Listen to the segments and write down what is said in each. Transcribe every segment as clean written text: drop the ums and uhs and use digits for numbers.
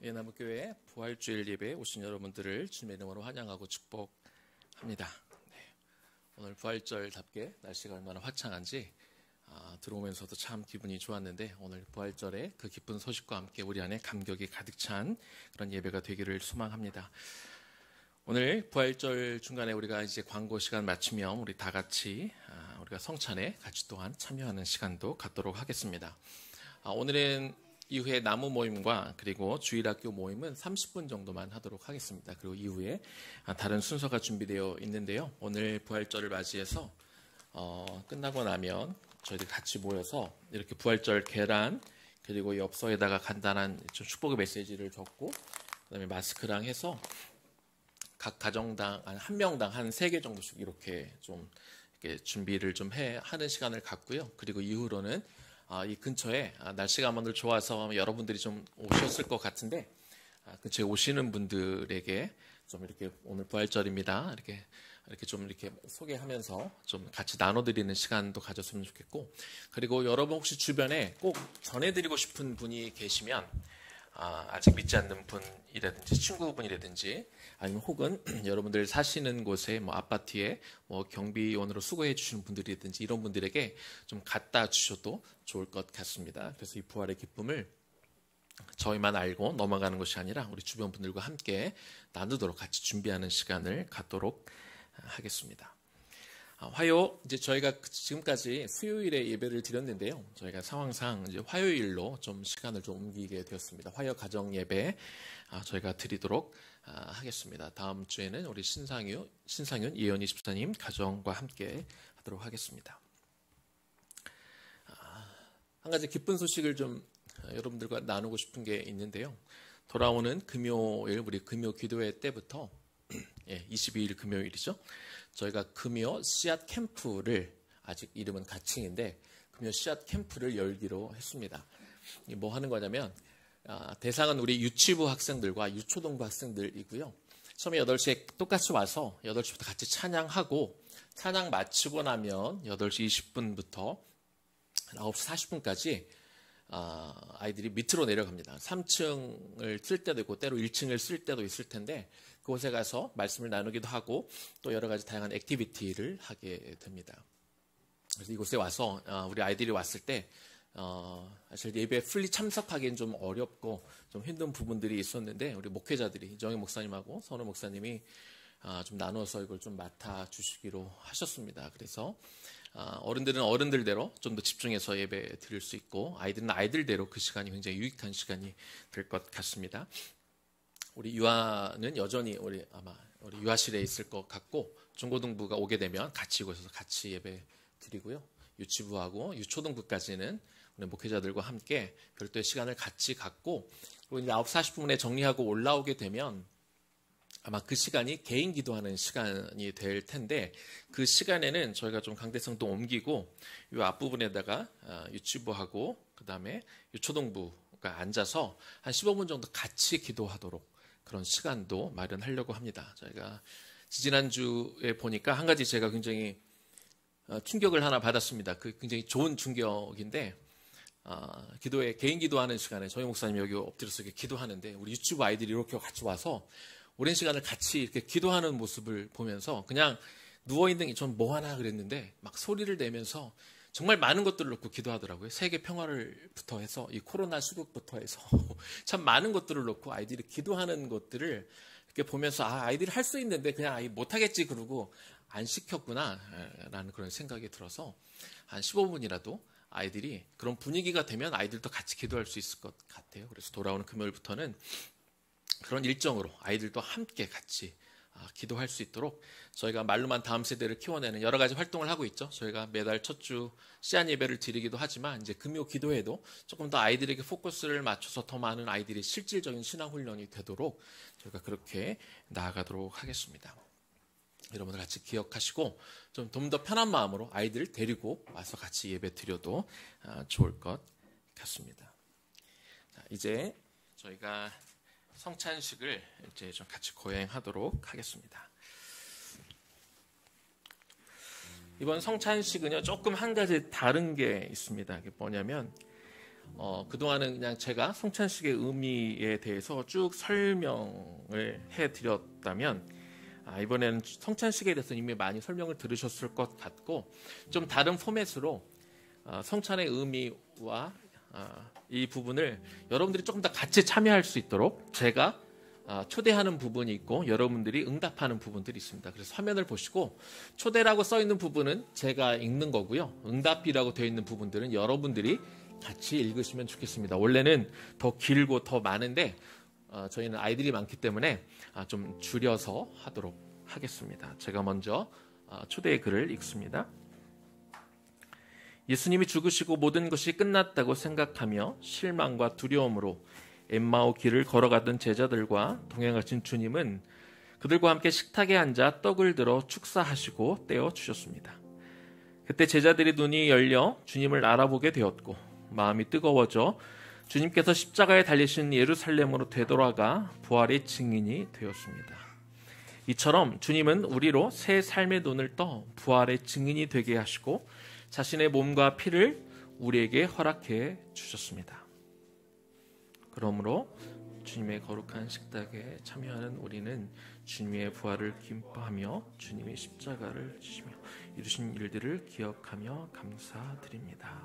예나무교회 부활주일 예배에 오신 여러분들을 주님의 이름으로 환영하고 축복합니다. 오늘 부활절답게 날씨가 얼마나 화창한지 들어오면서도 참 기분이 좋았는데, 오늘 부활절에 그 기쁜 소식과 함께 우리 안에 감격이 가득 찬 그런 예배가 되기를 소망합니다. 오늘 부활절 중간에 우리가 이제 광고 시간 마치면 우리 다 같이 우리가 성찬에 같이 또한 참여하는 시간도 갖도록 하겠습니다. 오늘은 이후에 나무 모임과 그리고 주일학교 모임은 30분 정도만 하도록 하겠습니다. 그리고 이후에 다른 순서가 준비되어 있는데요. 오늘 부활절을 맞이해서 끝나고 나면 저희들 같이 모여서 이렇게 부활절 계란 그리고 엽서에다가 간단한 좀 축복의 메시지를 적고, 그다음에 마스크랑 해서 각 가정당 한 명당 한 3개 정도씩 이렇게 좀 이렇게 준비를 좀 하는 시간을 갖고요. 그리고 이후로는 이 근처에 날씨가 오늘 좋아서 여러분들이 좀 오셨을 것 같은데, 근처에 오시는 분들에게 좀 이렇게 오늘 부활절입니다, 이렇게 좀 이렇게 소개하면서 좀 같이 나눠드리는 시간도 가졌으면 좋겠고, 그리고 여러분 혹시 주변에 꼭 전해드리고 싶은 분이 계시면 아직 믿지 않는 분이라든지 친구분이라든지 아니면 혹은 여러분들 사시는 곳에 뭐 아파트에 뭐 경비원으로 수고해 주시는 분들이라든지 이런 분들에게 좀 갖다 주셔도 좋을 것 같습니다. 그래서 이 부활의 기쁨을 저희만 알고 넘어가는 것이 아니라 우리 주변 분들과 함께 나누도록 같이 준비하는 시간을 갖도록 하겠습니다. 화요, 이제 저희가 지금까지 수요일에 예배를 드렸는데요. 저희가 상황상 이제 화요일로 좀 시간을 좀 옮기게 되었습니다. 화요 가정 예배 저희가 드리도록 하겠습니다. 다음 주에는 우리 신상윤 이현희 집사님 가정과 함께 하도록 하겠습니다. 한 가지 기쁜 소식을 좀 여러분들과 나누고 싶은 게 있는데요. 돌아오는 금요일, 우리 금요 기도회 때부터 22일 금요일이죠. 저희가 금요 씨앗 캠프를, 아직 이름은 가칭인데 금요 씨앗 캠프를 열기로 했습니다. 뭐 하는 거냐면 대상은 우리 유치부 학생들과 유초등부 학생들이고요. 처음에 8시에 똑같이 와서 8시부터 같이 찬양하고, 찬양 마치고 나면 8시 20분부터 9시 40분까지 아이들이 밑으로 내려갑니다. 3층을 쓸 때도 있고 때로 1층을 쓸 때도 있을 텐데, 그곳에 가서 말씀을 나누기도 하고 또 여러 가지 다양한 액티비티를 하게 됩니다. 그래서 이곳에 와서 우리 아이들이 왔을 때 사실 예배에 풀리 참석하기는 좀 어렵고 좀 힘든 부분들이 있었는데, 우리 목회자들이 정희 목사님하고 선우 목사님이 좀 나눠서 이걸 좀 맡아주시기로 하셨습니다. 그래서 어른들은 어른들대로 좀 더 집중해서 예배 드릴 수 있고, 아이들은 아이들대로 그 시간이 굉장히 유익한 시간이 될 것 같습니다. 우리 유아는 여전히 아마 우리 유아실에 있을 것 같고, 중고등부가 오게 되면 같이 이곳에서 같이 예배 드리고요. 유치부하고 유초등부까지는 우리 목회자들과 함께 별도의 시간을 같이 갖고, 그리고 이제 9시 40분에 정리하고 올라오게 되면 아마 그 시간이 개인 기도하는 시간이 될 텐데, 그 시간에는 저희가 좀 강대성도 옮기고 이 앞부분에다가 유치부하고 그 다음에 유초등부가 앉아서 한 15분 정도 같이 기도하도록 그런 시간도 마련하려고 합니다. 저희가 지난주에 보니까 한 가지 제가 굉장히 충격을 하나 받았습니다. 그 굉장히 좋은 충격인데, 기도에 개인 기도하는 시간에 저희 목사님이 여기 엎드려서 이렇게 기도하는데, 우리 유치부 아이들이 이렇게 같이 와서 오랜 시간을 같이 이렇게 기도하는 모습을 보면서 그냥 누워있는 게 전 뭐 하나 그랬는데 막 소리를 내면서 정말 많은 것들을 놓고 기도하더라고요. 세계 평화를부터 해서 이 코로나 수국부터 해서 참 많은 것들을 놓고 아이들이 기도하는 것들을 이렇게 보면서 아이들이 할 수 있는데 그냥 못하겠지 그러고 안 시켰구나 라는 그런 생각이 들어서 한 15분이라도 아이들이 그런 분위기가 되면 아이들도 같이 기도할 수 있을 것 같아요. 그래서 돌아오는 금요일부터는 그런 일정으로 아이들도 함께 같이 기도할 수 있도록 저희가 말로만 다음 세대를 키워내는 여러 가지 활동을 하고 있죠. 저희가 매달 첫 주 씨앗 예배를 드리기도 하지만, 이제 금요 기도회도 조금 더 아이들에게 포커스를 맞춰서 더 많은 아이들이 실질적인 신앙 훈련이 되도록 저희가 그렇게 나아가도록 하겠습니다. 여러분들 같이 기억하시고 좀 더 편한 마음으로 아이들을 데리고 와서 같이 예배 드려도 좋을 것 같습니다. 자, 이제 저희가 성찬식을 이제 좀 같이 거행하도록 하겠습니다. 이번 성찬식은요, 조금 한 가지 다른 게 있습니다. 그게 뭐냐면 그동안은 그냥 제가 성찬식의 의미에 대해서 쭉 설명을 해드렸다면 이번에는 성찬식에 대해서 이미 많이 설명을 들으셨을 것 같고 좀 다른 포맷으로 성찬의 의미와 이 부분을 여러분들이 조금 더 같이 참여할 수 있도록 제가 초대하는 부분이 있고 여러분들이 응답하는 부분들이 있습니다. 그래서 화면을 보시고 초대라고 써 있는 부분은 제가 읽는 거고요. 응답이라고 되어 있는 부분들은 여러분들이 같이 읽으시면 좋겠습니다. 원래는 더 길고 더 많은데 저희는 아이들이 많기 때문에 좀 줄여서 하도록 하겠습니다. 제가 먼저 초대의 글을 읽습니다. 예수님이 죽으시고 모든 것이 끝났다고 생각하며 실망과 두려움으로 엠마오 길을 걸어가던 제자들과 동행하신 주님은 그들과 함께 식탁에 앉아 떡을 들어 축사하시고 떼어 주셨습니다. 그때 제자들의 눈이 열려 주님을 알아보게 되었고 마음이 뜨거워져 주님께서 십자가에 달리신 예루살렘으로 되돌아가 부활의 증인이 되었습니다. 이처럼 주님은 우리로 새 삶의 눈을 떠 부활의 증인이 되게 하시고 자신의 몸과 피를 우리에게 허락해 주셨습니다. 그러므로 주님의 거룩한 식탁에 참여하는 우리는 주님의 부활을 기뻐하며 주님의 십자가를 지시며 이루신 일들을 기억하며 감사드립니다.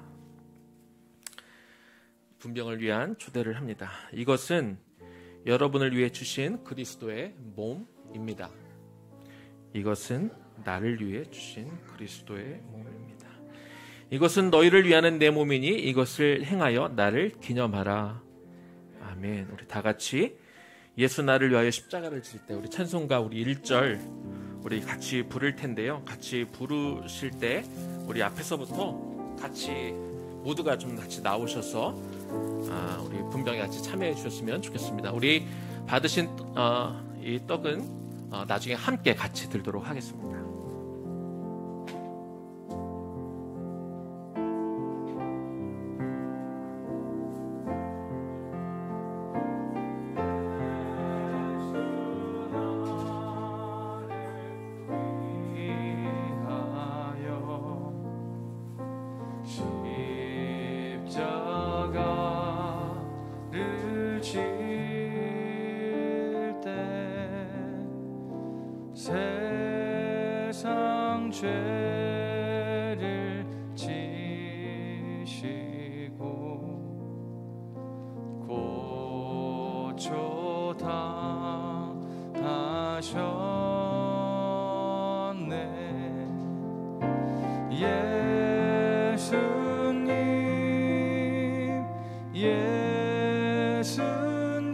분병을 위한 초대를 합니다. 이것은 여러분을 위해 주신 그리스도의 몸입니다. 이것은 나를 위해 주신 그리스도의 몸입니다. 이것은 너희를 위하는 내 몸이니 이것을 행하여 나를 기념하라. 아멘. 우리 다 같이 예수 나를 위하여 십자가를 질 때 우리 찬송가 우리 1절 우리 같이 부를 텐데요. 같이 부르실 때 우리 앞에서부터 같이 모두가 좀 같이 나오셔서 우리 분병에 같이 참여해 주셨으면 좋겠습니다. 우리 받으신 이 떡은 나중에 함께 같이 들도록 하겠습니다. 세상 죄를 지시고 고초 당하셨네. 예수님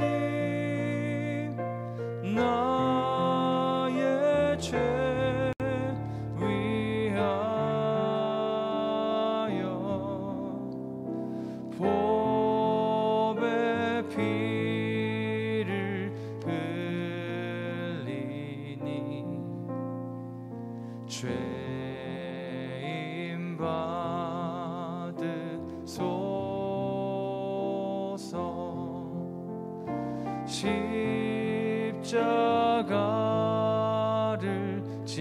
나의 죄 위하여 보배 피를 흘리니 죄인 받으소서. 십자가를 지심은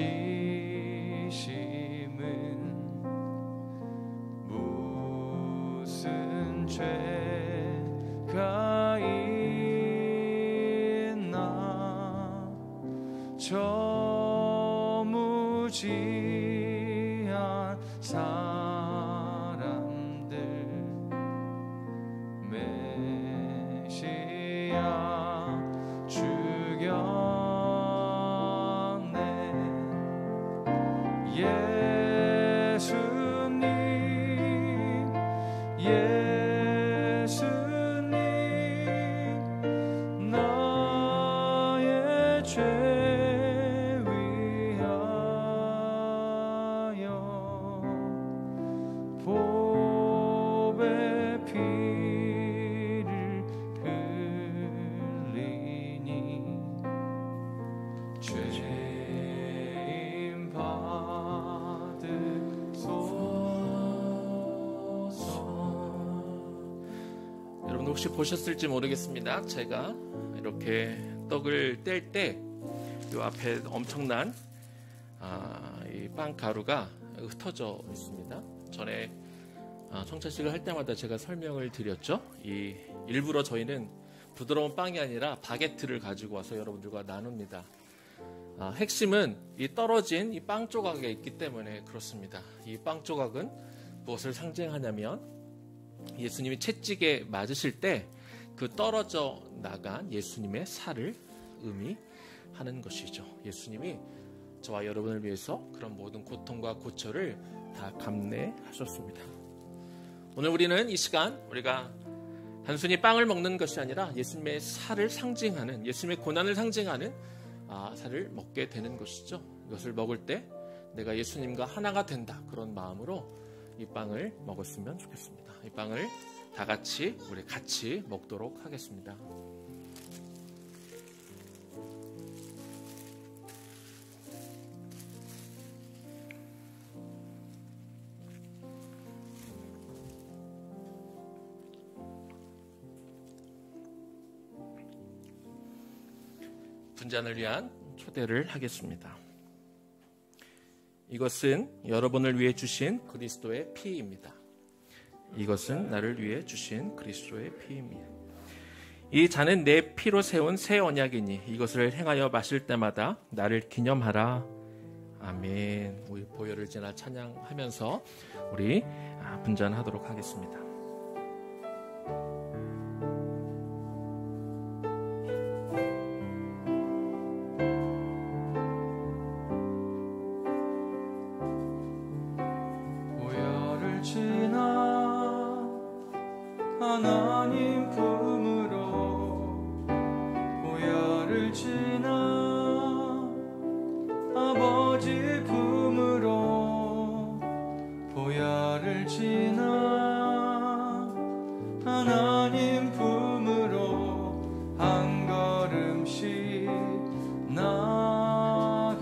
무슨 죄가 있나. 저 무지한 사람들 메시아 죽였네. 예수님 나의 죄 위하여 보배 피를 흘리니 죄인 받으소서. 여러분 혹시 보셨을지 모르겠습니다. 제가 이렇게 떡을 뗄 때 이 앞에 엄청난 이 빵 가루가 흩어져 있습니다. 전에 성찬식을 할 때마다 제가 설명을 드렸죠. 일부러 저희는 부드러운 빵이 아니라 바게트를 가지고 와서 여러분들과 나눕니다. 핵심은 이 떨어진 이 빵 조각에 있기 때문에 그렇습니다. 이 빵 조각은 무엇을 상징하냐면 예수님이 채찍에 맞으실 때 그 떨어져 나간 예수님의 살을 의미하는 것이죠. 예수님이 저와 여러분을 위해서 그런 모든 고통과 고초를 다 감내하셨습니다. 오늘 우리는 이 시간 우리가 단순히 빵을 먹는 것이 아니라 예수님의 살을 상징하는, 예수님의 고난을 상징하는 살을 먹게 되는 것이죠. 이것을 먹을 때 내가 예수님과 하나가 된다, 그런 마음으로 이 빵을 먹었으면 좋겠습니다. 이 빵을 다 같이 우리 같이 먹도록 하겠습니다. 분잔을 위한 초대를 하겠습니다. 이것은 여러분을 위해 주신 그리스도의 피입니다. 이것은 나를 위해 주신 그리스도의 피입니다. 이 잔은 내 피로 세운 새 언약이니 이것을 행하여 마실 때마다 나를 기념하라. 아멘. 우리 보혈을 지나 찬양하면서 우리 분잔하도록 하겠습니다. 하나님 품으로 보혈을 지나 아버지 품으로 보혈을 지나 하나님 품으로 한 걸음씩 나가네.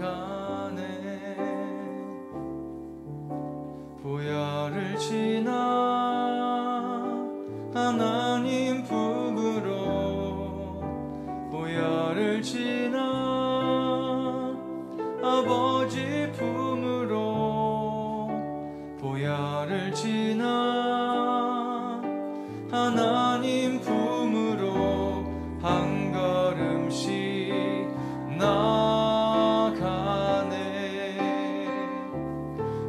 보혈을 지나 하나님 품으로 보혈을 지나 아버지 품으로 보혈을 지나 하나님 품으로 한 걸음씩 나가네.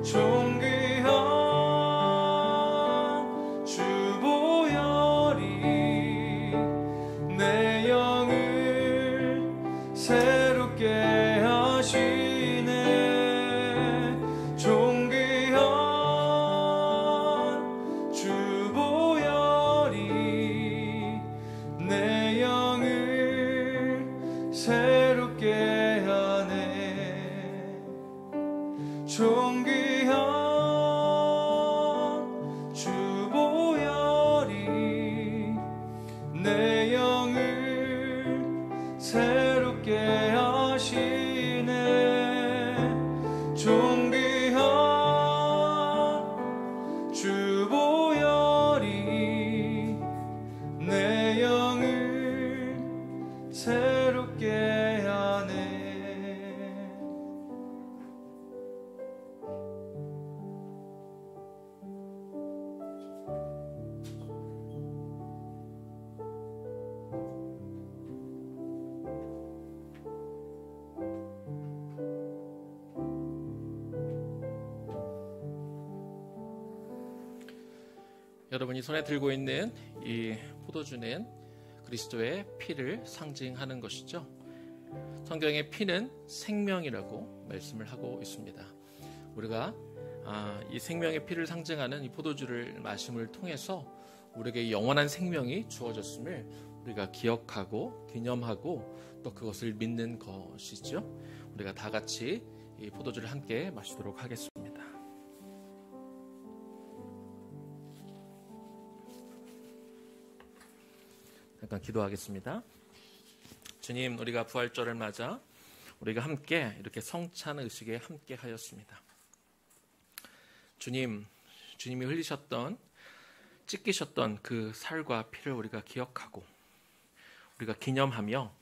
존귀한 내 영을 새롭게 하시네. 존귀한 주 보혈이 내 영을 새롭게 하네. 존귀한 주 보혈이 내 영을 새롭게 하시네. 존귀한 주 보혈이 내 영을 새롭게 하네. 여러분이 손에 들고 있는 이 포도주는 그리스도의 피를 상징하는 것이죠. 성경의 피는 생명이라고 말씀을 하고 있습니다. 우리가 이 생명의 피를 상징하는 이 포도주를 마심을 통해서 우리에게 영원한 생명이 주어졌음을 우리가 기억하고 기념하고 또 그것을 믿는 것이죠. 우리가 다 같이 이 포도주를 함께 마시도록 하겠습니다. 잠깐 기도하겠습니다. 주님, 우리가 부활절을 맞아 우리가 함께 이렇게 성찬 의식에 함께 하였습니다. 주님, 주님이 흘리셨던, 찢기셨던 그 살과 피를 우리가 기억하고 우리가 기념하며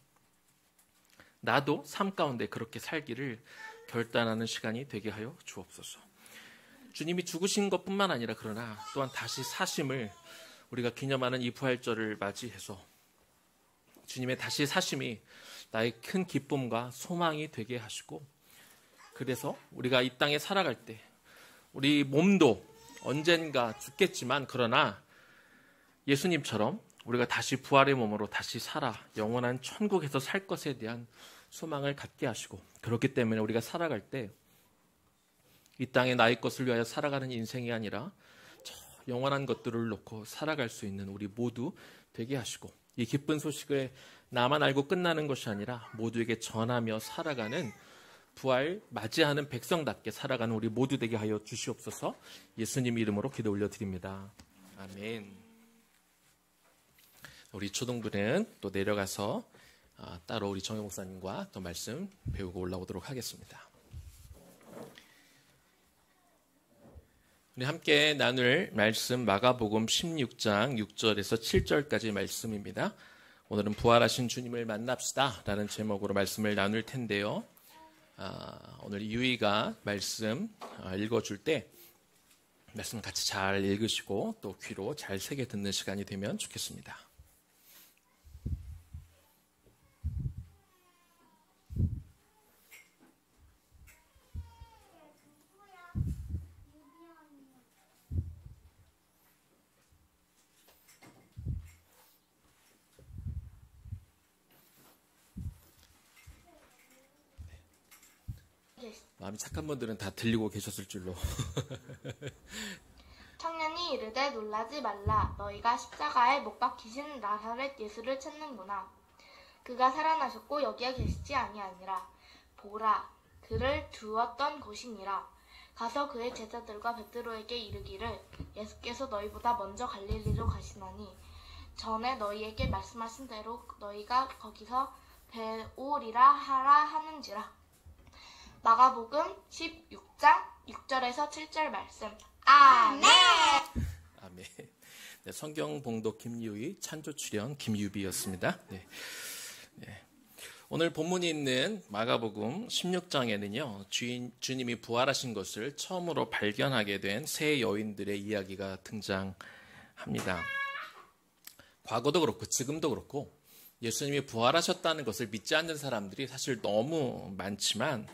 나도 삶 가운데 그렇게 살기를 결단하는 시간이 되게 하여 주옵소서. 주님이 죽으신 것뿐만 아니라 그러나 또한 다시 사심을 우리가 기념하는 이 부활절을 맞이해서 주님의 다시 사심이 나의 큰 기쁨과 소망이 되게 하시고, 그래서 우리가 이 땅에 살아갈 때 우리 몸도 언젠가 죽겠지만 그러나 예수님처럼 우리가 다시 부활의 몸으로 다시 살아 영원한 천국에서 살 것에 대한 소망을 갖게 하시고, 그렇기 때문에 우리가 살아갈 때 이 땅에 나의 것을 위하여 살아가는 인생이 아니라 저 영원한 것들을 놓고 살아갈 수 있는 우리 모두 되게 하시고, 이 기쁜 소식을 나만 알고 끝나는 것이 아니라 모두에게 전하며 살아가는 부활 맞이하는 백성답게 살아가는 우리 모두 되게 하여 주시옵소서. 예수님 이름으로 기도 올려드립니다. 아멘. 우리 초등부는 또 내려가서 따로 우리 정혜 목사님과 또 말씀 배우고 올라오도록 하겠습니다. 우리 함께 나눌 말씀 마가복음 16장 6절에서 7절까지 말씀입니다. 오늘은 부활하신 주님을 만납시다 라는 제목으로 말씀을 나눌 텐데요. 오늘 유희가 말씀 읽어줄 때 말씀 같이 잘 읽으시고 또 귀로 잘 새겨 듣는 시간이 되면 좋겠습니다. 마음이 착한 분들은 다 들리고 계셨을 줄로. 청년이 이르되 놀라지 말라. 너희가 십자가에 못 박히신 나사렛 예수를 찾는구나. 그가 살아나셨고 여기에 계시지 아니하니라. 보라, 그를 두었던 곳이니라. 가서 그의 제자들과 베드로에게 이르기를 예수께서 너희보다 먼저 갈릴리로 가시나니 전에 너희에게 말씀하신 대로 너희가 거기서 배우리라 하라 하는지라. 마가복음 16장 6절에서 7절 말씀. 아멘. 아멘. 네, 성경 봉독 김유희, 찬조 출연 김유비였습니다. 네. 오늘 본문이 있는 마가복음 16장에는요, 주님이 부활하신 것을 처음으로 발견하게 된 세 여인들의 이야기가 등장합니다. 과거도 그렇고 지금도 그렇고 예수님이 부활하셨다는 것을 믿지 않는 사람들이 사실 너무 많지만,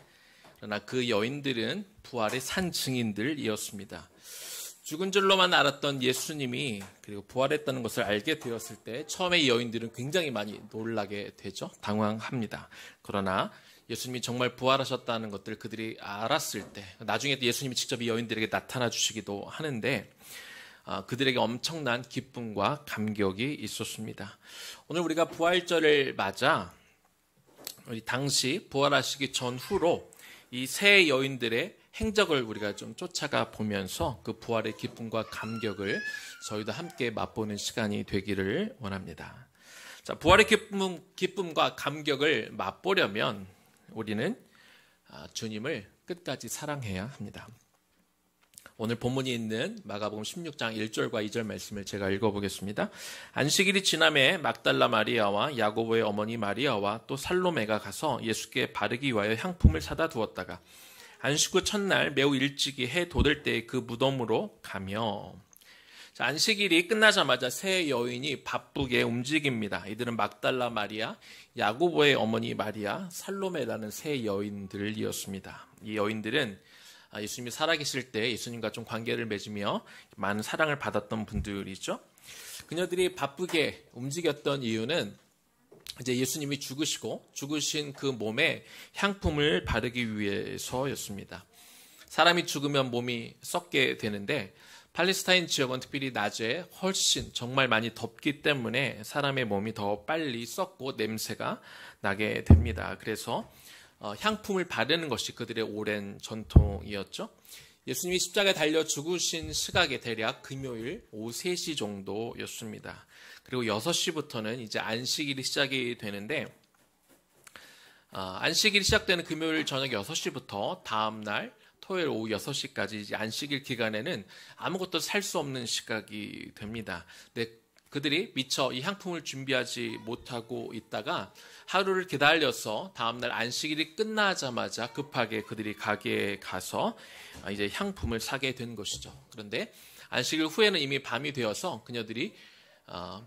그러나 그 여인들은 부활의 산 증인들이었습니다. 죽은 줄로만 알았던 예수님이 그리고 부활했다는 것을 알게 되었을 때 처음에 이 여인들은 굉장히 많이 놀라게 되죠. 당황합니다. 그러나 예수님이 정말 부활하셨다는 것들을 그들이 알았을 때, 나중에 예수님이 직접 이 여인들에게 나타나 주시기도 하는데 그들에게 엄청난 기쁨과 감격이 있었습니다. 오늘 우리가 부활절을 맞아 당시 부활하시기 전후로 이 세 여인들의 행적을 우리가 좀 쫓아가 보면서 그 부활의 기쁨과 감격을 저희도 함께 맛보는 시간이 되기를 원합니다. 자, 부활의 기쁨과 감격을 맛보려면 우리는 주님을 끝까지 사랑해야 합니다. 오늘 본문이 있는 마가복음 16장 1절과 2절 말씀을 제가 읽어보겠습니다. 안식일이 지남에 막달라 마리아와 야고보의 어머니 마리아와 또 살로메가 가서 예수께 바르기 위하여 향품을 사다 두었다가 안식 후 첫날 매우 일찍이 해 돋을 때에 그 무덤으로 가며. 자, 안식일이 끝나자마자 세 여인이 바쁘게 움직입니다. 이들은 막달라 마리아, 야고보의 어머니 마리아, 살로메라는 세 여인들이었습니다. 이 여인들은 예수님이 살아계실 때 예수님과 좀 관계를 맺으며 많은 사랑을 받았던 분들이죠. 그녀들이 바쁘게 움직였던 이유는 이제 예수님이 죽으신 그 몸에 향품을 바르기 위해서였습니다. 사람이 죽으면 몸이 썩게 되는데 팔레스타인 지역은 특별히 낮에 훨씬 정말 많이 덥기 때문에 사람의 몸이 더 빨리 썩고 냄새가 나게 됩니다. 그래서 향품을 바르는 것이 그들의 오랜 전통이었죠. 예수님이 십자가에 달려 죽으신 시각이 대략 금요일 오후 3시 정도였습니다. 그리고 6시부터는 이제 안식일이 시작이 되는데 안식일이 시작되는 금요일 저녁 6시부터 다음날 토요일 오후 6시까지 이제 안식일 기간에는 아무것도 살 수 없는 시각이 됩니다. 근데 그들이 미처 이 향품을 준비하지 못하고 있다가 하루를 기다려서 다음날 안식일이 끝나자마자 급하게 그들이 가게에 가서 이제 향품을 사게 된 것이죠. 그런데 안식일 후에는 이미 밤이 되어서 그녀들이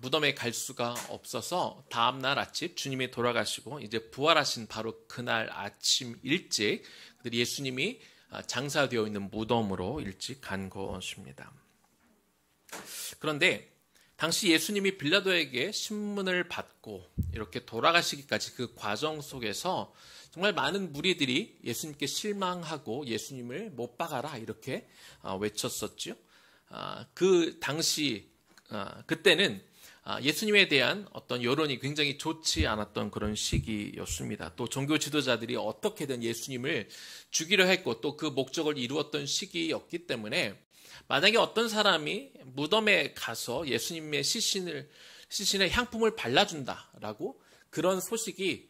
무덤에 갈 수가 없어서 다음날 아침 주님이 돌아가시고 이제 부활하신 바로 그날 아침 일찍 그들이 예수님이 장사되어 있는 무덤으로 일찍 간 것입니다. 그런데 당시 예수님이 빌라도에게 신문을 받고 이렇게 돌아가시기까지 그 과정 속에서 정말 많은 무리들이 예수님께 실망하고 예수님을 못 박아라 이렇게 외쳤었죠. 그 당시 그때는 예수님에 대한 어떤 여론이 굉장히 좋지 않았던 그런 시기였습니다. 또 종교 지도자들이 어떻게든 예수님을 죽이려 했고 또 그 목적을 이루었던 시기였기 때문에 만약에 어떤 사람이 무덤에 가서 예수님의 시신에 향품을 발라준다라고 그런 소식이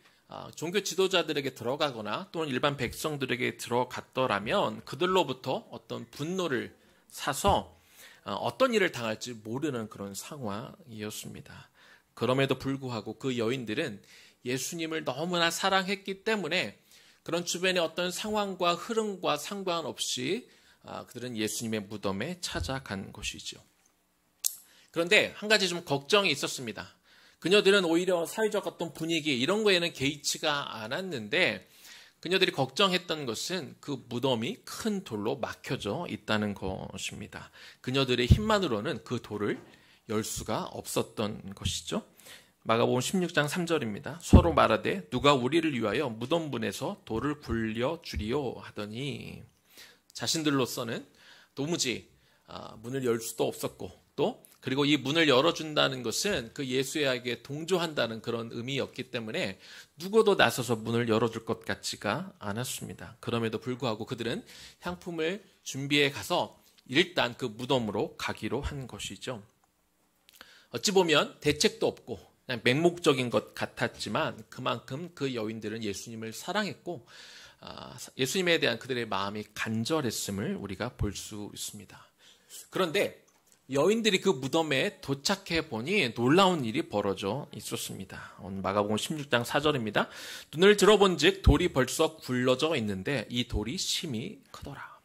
종교 지도자들에게 들어가거나 또는 일반 백성들에게 들어갔더라면 그들로부터 어떤 분노를 사서 어떤 일을 당할지 모르는 그런 상황이었습니다. 그럼에도 불구하고 그 여인들은 예수님을 너무나 사랑했기 때문에 그런 주변의 어떤 상황과 흐름과 상관없이 그들은 예수님의 무덤에 찾아간 것이죠. 그런데 한 가지 좀 걱정이 있었습니다. 그녀들은 오히려 사회적 어떤 분위기 이런 거에는 개의치가 않았는데 그녀들이 걱정했던 것은 그 무덤이 큰 돌로 막혀져 있다는 것입니다. 그녀들의 힘만으로는 그 돌을 열 수가 없었던 것이죠. 마가복음 16장 3절입니다. 서로 말하되 누가 우리를 위하여 무덤문에서 돌을 굴려 주리요 하더니 자신들로서는 도무지 문을 열 수도 없었고 또 그리고 이 문을 열어준다는 것은 그 예수에게 동조한다는 그런 의미였기 때문에 누구도 나서서 문을 열어줄 것 같지가 않았습니다. 그럼에도 불구하고 그들은 향품을 준비해 가서 일단 그 무덤으로 가기로 한 것이죠. 어찌 보면 대책도 없고 그냥 맹목적인 것 같았지만 그만큼 그 여인들은 예수님을 사랑했고 예수님에 대한 그들의 마음이 간절했음을 우리가 볼 수 있습니다. 그런데 여인들이 그 무덤에 도착해 보니 놀라운 일이 벌어져 있었습니다. 마가복음 16장 4절입니다. 눈을 들어본즉 돌이 벌써 굴러져 있는데 이 돌이 심히 크더라.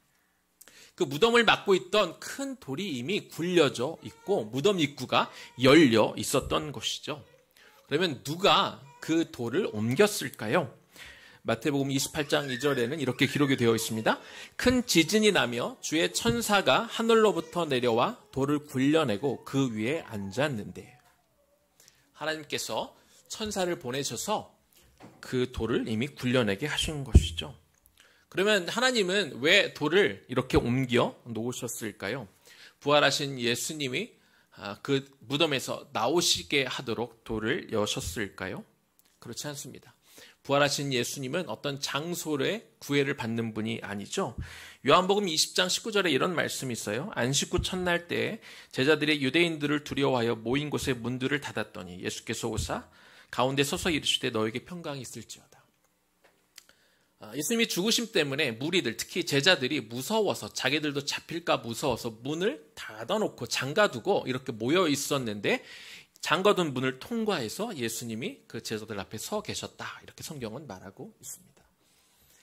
그 무덤을 막고 있던 큰 돌이 이미 굴려져 있고 무덤 입구가 열려 있었던 것이죠. 그러면 누가 그 돌을 옮겼을까요? 마태복음 28장 2절에는 이렇게 기록이 되어 있습니다. 큰 지진이 나며 주의 천사가 하늘로부터 내려와 돌을 굴려내고 그 위에 앉았는데 하나님께서 천사를 보내셔서 그 돌을 이미 굴려내게 하신 것이죠. 그러면 하나님은 왜 돌을 이렇게 옮겨 놓으셨을까요? 부활하신 예수님이 그 무덤에서 나오시게 하도록 돌을 여셨을까요? 그렇지 않습니다. 부활하신 예수님은 어떤 장소의 구애를 받는 분이 아니죠. 요한복음 20장 19절에 이런 말씀이 있어요. 안식 후 첫날 때에 제자들이 유대인들을 두려워하여 모인 곳에 문들을 닫았더니 예수께서 오사 가운데 서서 이르시되 너에게 평강이 있을지어다. 예수님이 죽으심 때문에 무리들 특히 제자들이 무서워서 자기들도 잡힐까 무서워서 문을 닫아놓고 잠가두고 이렇게 모여 있었는데 잠가둔 문을 통과해서 예수님이 그 제자들 앞에 서 계셨다. 이렇게 성경은 말하고 있습니다.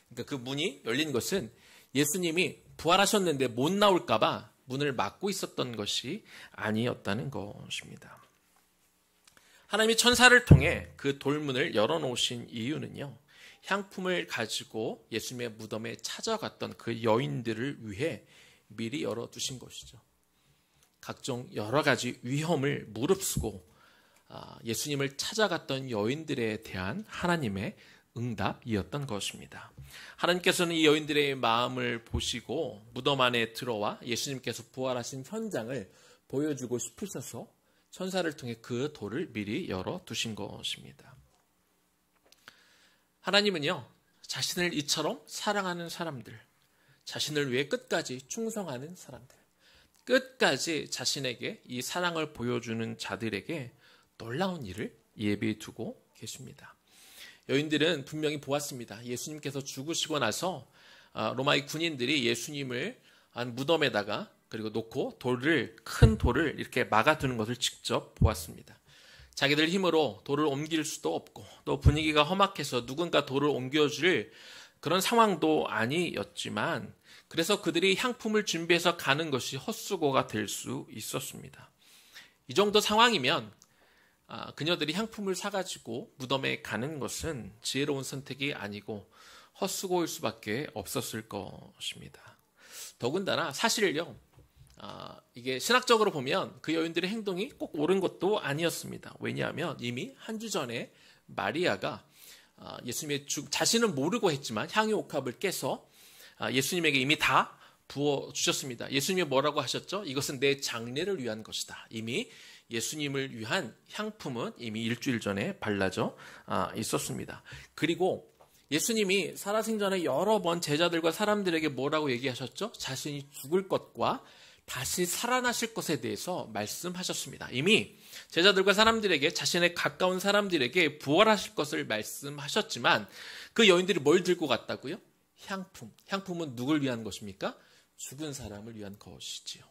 그러니까 그 문이 열린 것은 예수님이 부활하셨는데 못 나올까 봐 문을 막고 있었던 것이 아니었다는 것입니다. 하나님이 천사를 통해 그 돌문을 열어놓으신 이유는요. 향품을 가지고 예수님의 무덤에 찾아갔던 그 여인들을 위해 미리 열어두신 것이죠. 각종 여러 가지 위험을 무릅쓰고 예수님을 찾아갔던 여인들에 대한 하나님의 응답이었던 것입니다. 하나님께서는 이 여인들의 마음을 보시고 무덤 안에 들어와 예수님께서 부활하신 현장을 보여주고 싶으셔서 천사를 통해 그 돌을 미리 열어두신 것입니다. 하나님은요, 자신을 이처럼 사랑하는 사람들, 자신을 위해 끝까지 충성하는 사람들, 끝까지 자신에게 이 사랑을 보여주는 자들에게 놀라운 일을 예비해 두고 계십니다. 여인들은 분명히 보았습니다. 예수님께서 죽으시고 나서 로마의 군인들이 예수님을 무덤에다가 그리고 놓고 큰 돌을 이렇게 막아두는 것을 직접 보았습니다. 자기들 힘으로 돌을 옮길 수도 없고 또 분위기가 험악해서 누군가 돌을 옮겨줄 그런 상황도 아니었지만 그래서 그들이 향품을 준비해서 가는 것이 헛수고가 될 수 있었습니다. 이 정도 상황이면 그녀들이 향품을 사가지고 무덤에 가는 것은 지혜로운 선택이 아니고 헛수고일 수밖에 없었을 것입니다. 더군다나 사실요, 이게 신학적으로 보면 그 여인들의 행동이 꼭 옳은 것도 아니었습니다. 왜냐하면 이미 한 주 전에 마리아가 예수님의 자신은 모르고 했지만 향유 옥합을 깨서 예수님에게 이미 다 부어주셨습니다. 예수님이 뭐라고 하셨죠? 이것은 내 장례를 위한 것이다. 이미 예수님을 위한 향품은 이미 일주일 전에 발라져 있었습니다. 그리고 예수님이 살아생전에 여러 번 제자들과 사람들에게 뭐라고 얘기하셨죠? 자신이 죽을 것과 다시 살아나실 것에 대해서 말씀하셨습니다. 이미 제자들과 사람들에게 자신의 가까운 사람들에게 부활하실 것을 말씀하셨지만 그 여인들이 뭘 들고 갔다고요? 향품. 향품은 누굴 위한 것입니까? 죽은 사람을 위한 것이지요.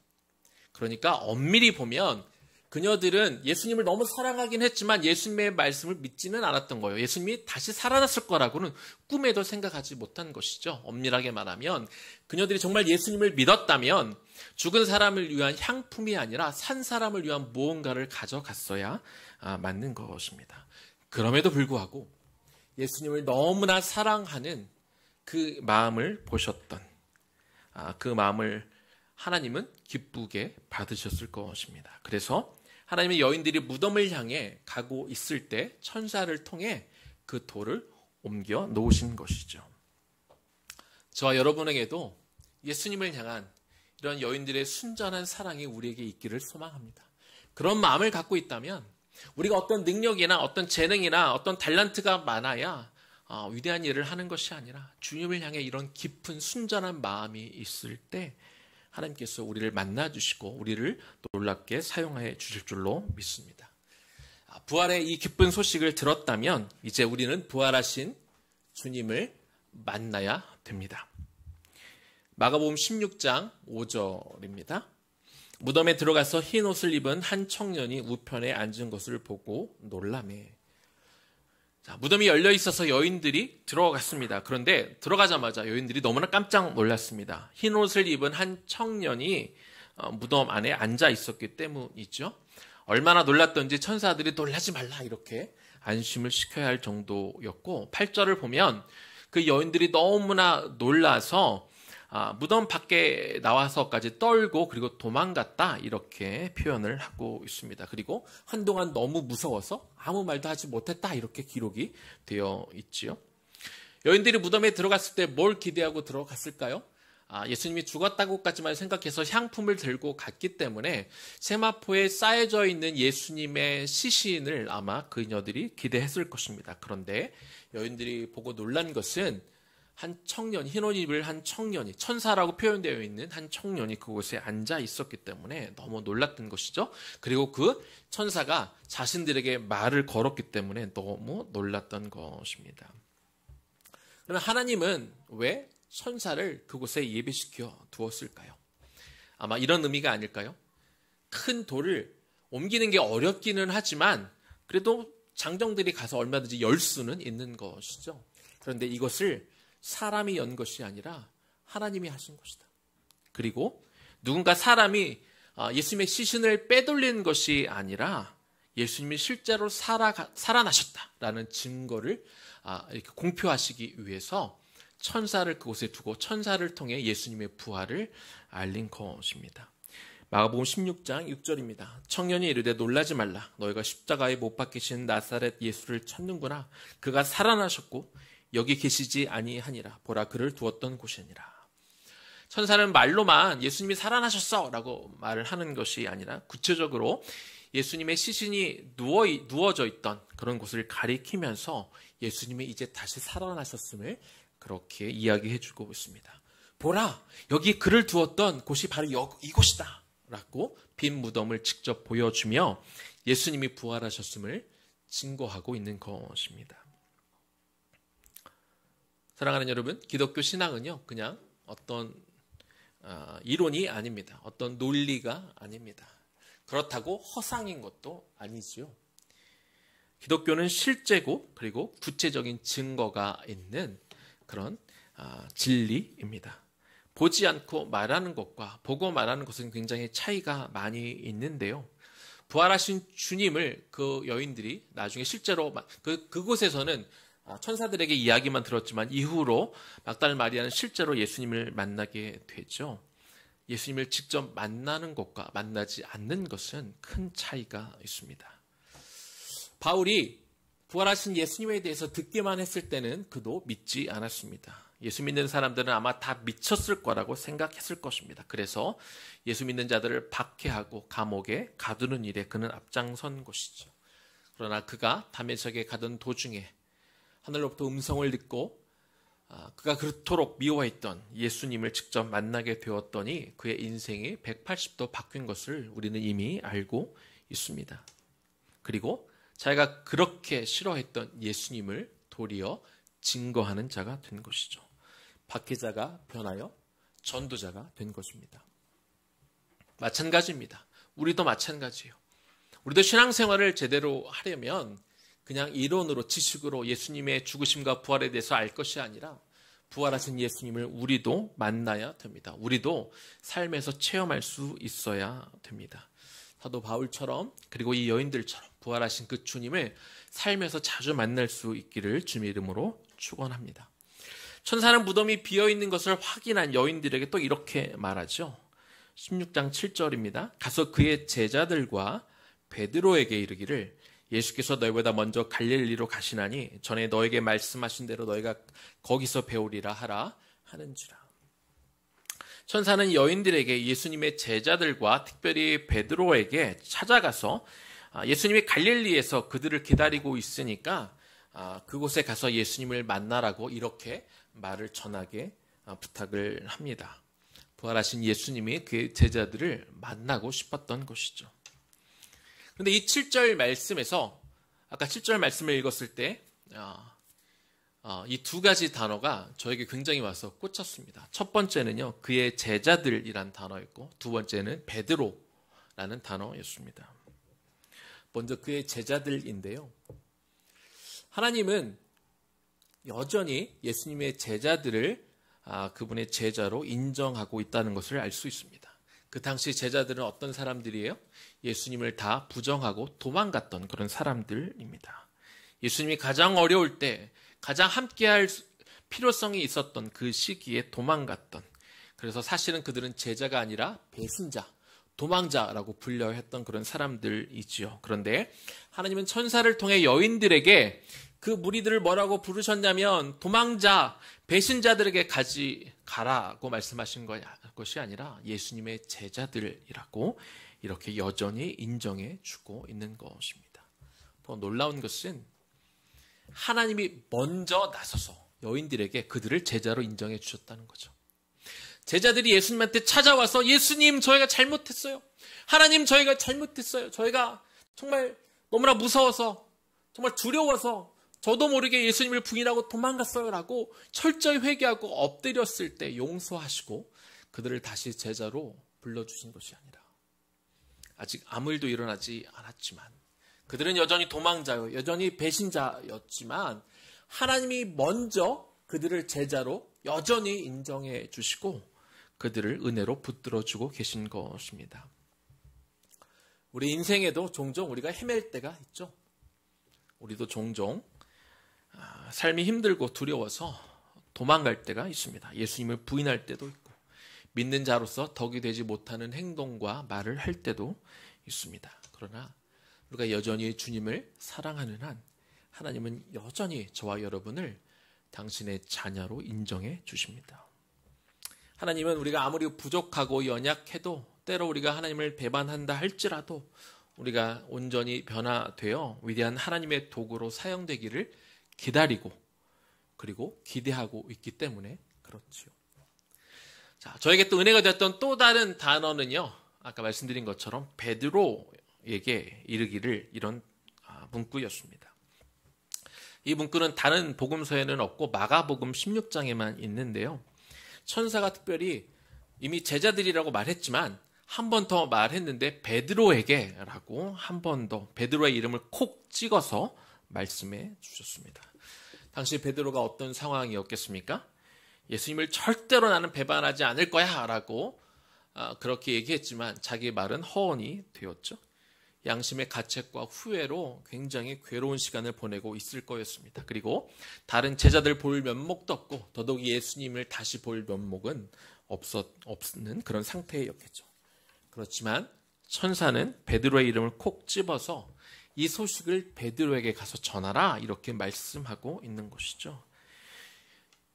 그러니까 엄밀히 보면 그녀들은 예수님을 너무 사랑하긴 했지만 예수님의 말씀을 믿지는 않았던 거예요. 예수님이 다시 살아났을 거라고는 꿈에도 생각하지 못한 것이죠. 엄밀하게 말하면 그녀들이 정말 예수님을 믿었다면 죽은 사람을 위한 향품이 아니라 산 사람을 위한 무언가를 가져갔어야 맞는 것입니다. 그럼에도 불구하고 예수님을 너무나 사랑하는 그 마음을 보셨던 그 마음을 하나님은 기쁘게 받으셨을 것입니다. 그래서 하나님의 여인들이 무덤을 향해 가고 있을 때 천사를 통해 그 돌을 옮겨 놓으신 것이죠. 저와 여러분에게도 예수님을 향한 이런 여인들의 순전한 사랑이 우리에게 있기를 소망합니다. 그런 마음을 갖고 있다면 우리가 어떤 능력이나 어떤 재능이나 어떤 달란트가 많아야 위대한 일을 하는 것이 아니라 주님을 향해 이런 깊은 순전한 마음이 있을 때 하나님께서 우리를 만나주시고 우리를 놀랍게 사용해 주실 줄로 믿습니다. 부활의 이 기쁜 소식을 들었다면 이제 우리는 부활하신 주님을 만나야 됩니다. 마가복음 16장 5절입니다. 무덤에 들어가서 흰 옷을 입은 한 청년이 우편에 앉은 것을 보고 놀라매. 무덤이 열려 있어서 여인들이 들어갔습니다. 그런데 들어가자마자 여인들이 너무나 깜짝 놀랐습니다. 흰 옷을 입은 한 청년이 무덤 안에 앉아 있었기 때문이죠. 얼마나 놀랐던지 천사들이 놀라지 말라 이렇게 안심을 시켜야 할 정도였고 8절을 보면 그 여인들이 너무나 놀라서 무덤 밖에 나와서까지 떨고 그리고 도망갔다 이렇게 표현을 하고 있습니다. 그리고 한동안 너무 무서워서 아무 말도 하지 못했다 이렇게 기록이 되어 있지요. 여인들이 무덤에 들어갔을 때 뭘 기대하고 들어갔을까요? 예수님이 죽었다고까지만 생각해서 향품을 들고 갔기 때문에 세마포에 쌓여져 있는 예수님의 시신을 아마 그녀들이 기대했을 것입니다. 그런데 여인들이 보고 놀란 것은 한 청년, 흰 옷 입을 한 청년이 천사라고 표현되어 있는 한 청년이 그곳에 앉아 있었기 때문에 너무 놀랐던 것이죠. 그리고 그 천사가 자신들에게 말을 걸었기 때문에 너무 놀랐던 것입니다. 그러면 하나님은 왜 천사를 그곳에 예배시켜 두었을까요? 아마 이런 의미가 아닐까요? 큰 돌을 옮기는 게 어렵기는 하지만 그래도 장정들이 가서 얼마든지 열 수는 있는 것이죠. 그런데 이것을 사람이 연 것이 아니라 하나님이 하신 것이다. 그리고 누군가 사람이 예수님의 시신을 빼돌리는 것이 아니라 예수님이 실제로 살아나셨다라는 증거를 이렇게 공표하시기 위해서 천사를 그곳에 두고 천사를 통해 예수님의 부활을 알린 것입니다. 마가복음 16장 6절입니다. 청년이 이르되 놀라지 말라. 너희가 십자가에 못 박히신 나사렛 예수를 찾는구나. 그가 살아나셨고 여기 계시지 아니하니라. 보라 그를 두었던 곳이니라. 천사는 말로만 예수님이 살아나셨어 라고 말을 하는 것이 아니라 구체적으로 예수님의 시신이 누워져 있던 그런 곳을 가리키면서 예수님이 이제 다시 살아나셨음을 그렇게 이야기해주고 있습니다. 보라 여기 그를 두었던 곳이 바로 이곳이다 라고 빈 무덤을 직접 보여주며 예수님이 부활하셨음을 증거하고 있는 것입니다. 사랑하는 여러분, 기독교 신앙은요, 그냥 어떤 이론이 아닙니다. 어떤 논리가 아닙니다. 그렇다고 허상인 것도 아니지요. 기독교는 실제고 그리고 구체적인 증거가 있는 그런 진리입니다. 보지 않고 말하는 것과 보고 말하는 것은 굉장히 차이가 많이 있는데요. 부활하신 주님을 그 여인들이 나중에 실제로 그곳에서는 천사들에게 이야기만 들었지만 이후로 막달라 마리아는 실제로 예수님을 만나게 되죠. 예수님을 직접 만나는 것과 만나지 않는 것은 큰 차이가 있습니다. 바울이 부활하신 예수님에 대해서 듣기만 했을 때는 그도 믿지 않았습니다. 예수 믿는 사람들은 아마 다 미쳤을 거라고 생각했을 것입니다. 그래서 예수 믿는 자들을 박해하고 감옥에 가두는 일에 그는 앞장선 것이죠. 그러나 그가 다메섹에 가던 도중에 하늘로부터 음성을 듣고 그가 그토록 미워했던 예수님을 직접 만나게 되었더니 그의 인생이 180도 바뀐 것을 우리는 이미 알고 있습니다. 그리고 자기가 그렇게 싫어했던 예수님을 도리어 증거하는 자가 된 것이죠. 박해자가 변하여 전도자가 된 것입니다. 마찬가지입니다. 우리도 마찬가지예요. 우리도 신앙생활을 제대로 하려면 그냥 이론으로 지식으로 예수님의 죽으심과 부활에 대해서 알 것이 아니라 부활하신 예수님을 우리도 만나야 됩니다. 우리도 삶에서 체험할 수 있어야 됩니다. 사도 바울처럼 그리고 이 여인들처럼 부활하신 그 주님을 삶에서 자주 만날 수 있기를 주님의 이름으로 축원합니다. 천사는 무덤이 비어있는 것을 확인한 여인들에게 또 이렇게 말하죠. 16장 7절입니다. 가서 그의 제자들과 베드로에게 이르기를 예수께서 너희보다 먼저 갈릴리로 가시나니 전에 너에게 말씀하신 대로 너희가 거기서 배우리라 하라 하는지라. 천사는 여인들에게 예수님의 제자들과 특별히 베드로에게 찾아가서 예수님이 갈릴리에서 그들을 기다리고 있으니까 그곳에 가서 예수님을 만나라고 이렇게 말을 전하게 부탁을 합니다. 부활하신 예수님이 그의 제자들을 만나고 싶었던 것이죠. 그런데 이 7절 말씀에서 아까 7절 말씀을 읽었을 때 이 두 가지 단어가 저에게 굉장히 와서 꽂혔습니다. 첫 번째는요, 그의 제자들이란 단어였고 두 번째는 베드로라는 단어였습니다. 먼저 그의 제자들인데요. 하나님은 여전히 예수님의 제자들을 그분의 제자로 인정하고 있다는 것을 알 수 있습니다. 그 당시 제자들은 어떤 사람들이에요? 예수님을 다 부정하고 도망갔던 그런 사람들입니다. 예수님이 가장 어려울 때 가장 함께할 필요성이 있었던 그 시기에 도망갔던, 그래서 사실은 그들은 제자가 아니라 배신자, 도망자라고 불려야 했던 그런 사람들이지요. 그런데 하나님은 천사를 통해 여인들에게 그 무리들을 뭐라고 부르셨냐면 도망자, 배신자들에게 가라고 말씀하신 것이 아니라 예수님의 제자들이라고 이렇게 여전히 인정해 주고 있는 것입니다. 더 놀라운 것은 하나님이 먼저 나서서 여인들에게 그들을 제자로 인정해 주셨다는 거죠. 제자들이 예수님한테 찾아와서 예수님 저희가 잘못했어요. 하나님 저희가 잘못했어요. 저희가 정말 너무나 무서워서 정말 두려워서 저도 모르게 예수님을 부인하고 도망갔어요 라고 철저히 회개하고 엎드렸을 때 용서하시고 그들을 다시 제자로 불러주신 것이 아니라 아직 아무 일도 일어나지 않았지만 그들은 여전히 도망자요, 여전히 배신자였지만 하나님이 먼저 그들을 제자로 여전히 인정해 주시고 그들을 은혜로 붙들어주고 계신 것입니다. 우리 인생에도 종종 우리가 헤맬 때가 있죠. 우리도 종종 삶이 힘들고 두려워서 도망갈 때가 있습니다. 예수님을 부인할 때도 있고 믿는 자로서 덕이 되지 못하는 행동과 말을 할 때도 있습니다. 그러나 우리가 여전히 주님을 사랑하는 한 하나님은 여전히 저와 여러분을 당신의 자녀로 인정해 주십니다. 하나님은 우리가 아무리 부족하고 연약해도 때로 우리가 하나님을 배반한다 할지라도 우리가 온전히 변화되어 위대한 하나님의 도구로 사용되기를 기다리고 그리고 기대하고 있기 때문에 그렇지요. 자, 저에게 또 은혜가 되었던 또 다른 단어는요, 아까 말씀드린 것처럼 베드로에게 이르기를 이런 문구였습니다. 이 문구는 다른 복음서에는 없고 마가복음 16장에만 있는데요. 천사가 특별히 이미 제자들이라고 말했지만 한 번 더 말했는데 베드로에게라고 한 번 더 베드로의 이름을 콕 찍어서 말씀해 주셨습니다. 당시 베드로가 어떤 상황이었겠습니까? 예수님을 절대로 나는 배반하지 않을 거야 라고 그렇게 얘기했지만 자기 말은 허언이 되었죠. 양심의 가책과 후회로 굉장히 괴로운 시간을 보내고 있을 거였습니다. 그리고 다른 제자들 볼 면목도 없고 더더욱 예수님을 다시 볼 면목은 없는 그런 상태였겠죠. 그렇지만 천사는 베드로의 이름을 콕 집어서 이 소식을 베드로에게 가서 전하라 이렇게 말씀하고 있는 것이죠.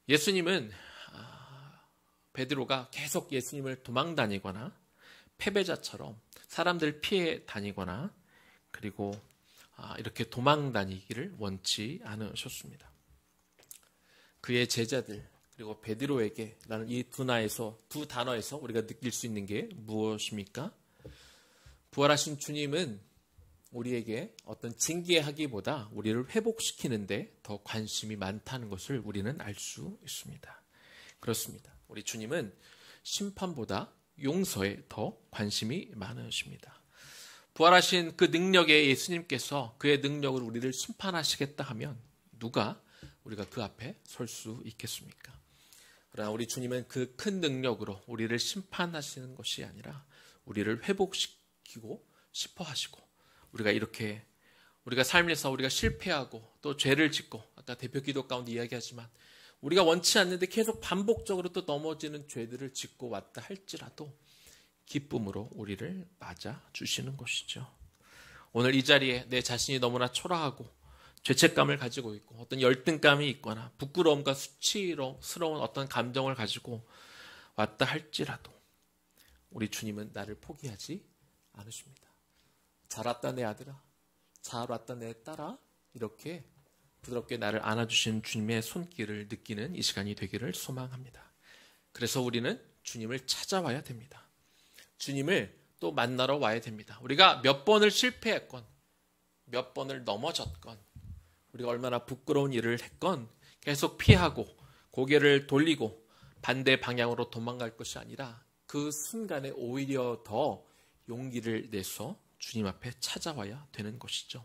예수님은 베드로가 계속 예수님을 도망다니거나 패배자처럼 사람들 피해 다니거나 그리고 이렇게 도망다니기를 원치 않으셨습니다. 그의 제자들 그리고 베드로에게라는 이 두 단어에서 우리가 느낄 수 있는 게 무엇입니까? 부활하신 주님은 우리에게 어떤 징계하기보다 우리를 회복시키는데 더 관심이 많다는 것을 우리는 알 수 있습니다. 그렇습니다. 우리 주님은 심판보다 용서에 더 관심이 많으십니다. 부활하신 그 능력에 예수님께서 그의 능력으로 우리를 심판하시겠다 하면 누가 우리가 그 앞에 설 수 있겠습니까? 그러나 우리 주님은 그 큰 능력으로 우리를 심판하시는 것이 아니라 우리를 회복시키고 싶어 하시고 우리가 삶에서 우리가 실패하고 또 죄를 짓고 아까 대표 기도 가운데 이야기하지만 우리가 원치 않는데 계속 반복적으로 또 넘어지는 죄들을 짓고 왔다 할지라도 기쁨으로 우리를 맞아 주시는 것이죠. 오늘 이 자리에 내 자신이 너무나 초라하고 죄책감을 가지고 있고 어떤 열등감이 있거나 부끄러움과 수치스러운 어떤 감정을 가지고 왔다 할지라도 우리 주님은 나를 포기하지 않으십니다. 잘 왔다 내 아들아, 잘 왔다 내 딸아 이렇게 부드럽게 나를 안아주시는 주님의 손길을 느끼는 이 시간이 되기를 소망합니다. 그래서 우리는 주님을 찾아와야 됩니다. 주님을 또 만나러 와야 됩니다. 우리가 몇 번을 실패했건 몇 번을 넘어졌건 우리가 얼마나 부끄러운 일을 했건 계속 피하고 고개를 돌리고 반대 방향으로 도망갈 것이 아니라 그 순간에 오히려 더 용기를 내서 주님 앞에 찾아와야 되는 것이죠.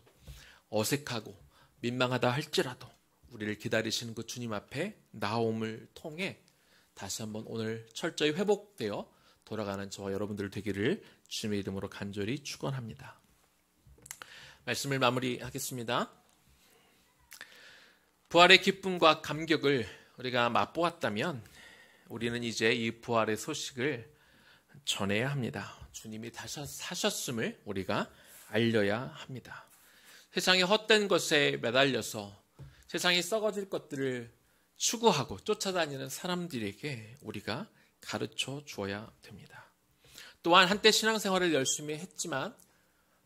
어색하고 민망하다 할지라도 우리를 기다리시는 그 주님 앞에 나옴을 통해 다시 한번 오늘 철저히 회복되어 돌아가는 저와 여러분들 되기를 주님의 이름으로 간절히 축원합니다. 말씀을 마무리하겠습니다. 부활의 기쁨과 감격을 우리가 맛보았다면 우리는 이제 이 부활의 소식을 전해야 합니다. 주님이 다시 사셨음을 우리가 알려야 합니다. 세상의 헛된 것에 매달려서 세상이 썩어질 것들을 추구하고 쫓아다니는 사람들에게 우리가 가르쳐 주어야 됩니다. 또한 한때 신앙생활을 열심히 했지만